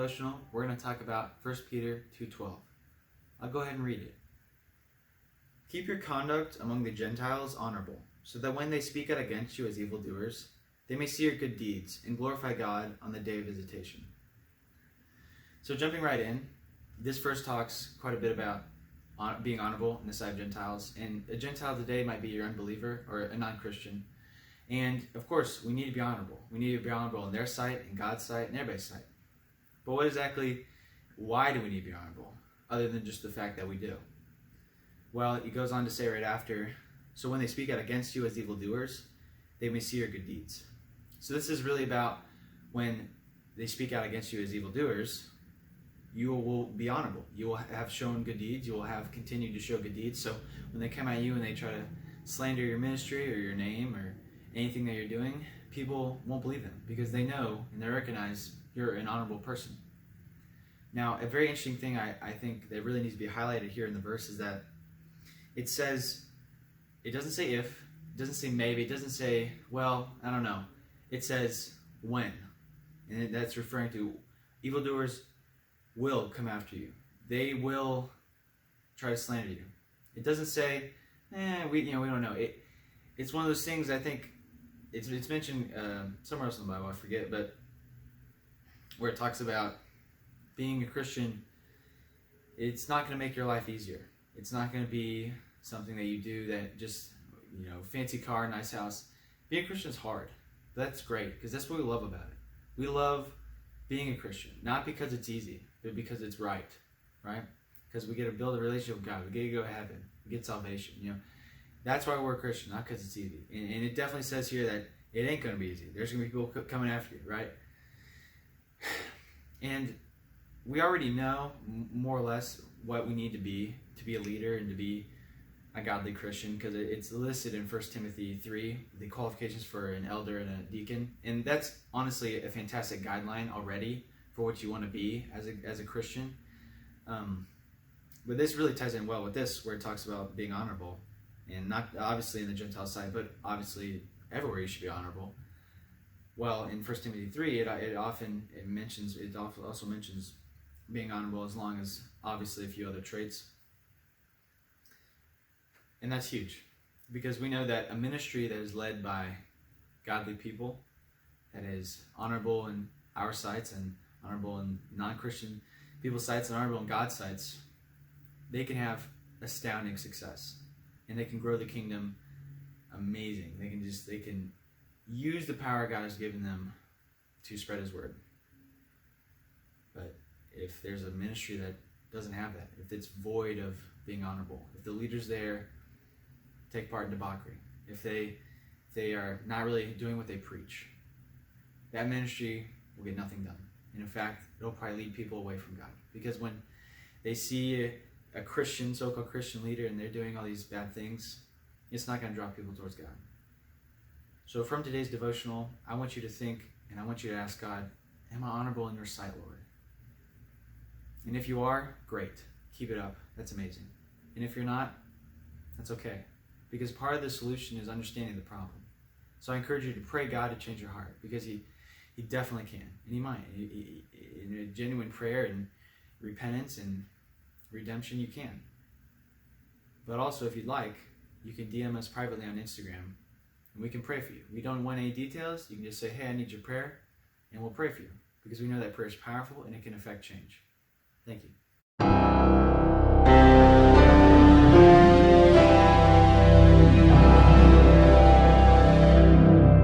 devotional, we're going to talk about 1 Peter 2:12. I'll go ahead and read it. Keep your conduct among the Gentiles honorable, so that when they speak out against you as evildoers, they may see your good deeds and glorify God on the day of visitation. So jumping right in, this verse talks quite a bit about being honorable in the sight of Gentiles. And a Gentile today might be your unbeliever or a non-Christian. And of course, we need to be honorable. We need to be honorable in their sight, in God's sight, and everybody's sight. But why do we need to be honorable, other than just the fact that we do? Well, it goes on to say right after, so when they speak out against you as evildoers, they may see your good deeds. So this is really about when they speak out against you as evildoers, you will be honorable. You will have shown good deeds. You will have continued to show good deeds. So when they come at you and they try to slander your ministry or your name or anything that you're doing, people won't believe them because they know and they recognize you're an honorable person. Now, a very interesting thing I think that really needs to be highlighted here in the verse is that it says, it doesn't say if, it doesn't say maybe, it doesn't say, well, I don't know. It says when. And that's referring to evildoers will come after you. They will try to slander you. It doesn't say, we don't know. It's one of those things. I think it's mentioned somewhere else in the Bible. I forget, but where it talks about being a Christian, it's not going to make your life easier. It's not going to be something that you do that just fancy car, nice house. Being a Christian is hard. That's great because that's what we love about it. We love being a Christian, not because it's easy, but because it's right? Because we get to build a relationship with God. We get to go to heaven. We get salvation. That's why we're a Christian, not because it's easy. And it definitely says here that it ain't going to be easy. There's going to be people coming after you, right? And we already know more or less what we need to be a leader and to be a godly Christian, because it's listed in 1 Timothy 3, the qualifications for an elder and a deacon. And that's honestly a fantastic guideline already for what you want to be as a Christian. But this really ties in well with this, where it talks about being honorable. And not obviously in the Gentile side, but obviously everywhere you should be honorable. Well, in 1 Timothy 3, it also mentions being honorable, as long as obviously a few other traits. And that's huge, because we know that a ministry that is led by godly people, that is honorable in our sights and honorable in non-Christian people's sights and honorable in God's sights, they can have astounding success. And they can grow the kingdom amazing. They can use the power God has given them to spread His word. But if there's a ministry that doesn't have that, if it's void of being honorable, if the leaders there take part in debauchery, if they are not really doing what they preach, that ministry will get nothing done. And in fact, it'll probably lead people away from God. Because when they see a Christian, so-called Christian leader, and they're doing all these bad things, it's not going to draw people towards God. So from today's devotional, I want you to think, and I want you to ask God, am I honorable in your sight, Lord? And if you are, great. Keep it up. That's amazing. And if you're not, that's okay. Because part of the solution is understanding the problem. So I encourage you to pray God to change your heart, because He definitely can, and He might. In a genuine prayer and repentance and redemption, you can. But also, if you'd like, you can DM us privately on Instagram, and we can pray for you. We don't want any details. You can just say, hey, I need your prayer, and we'll pray for you, because we know that prayer is powerful and it can affect change. Thank you.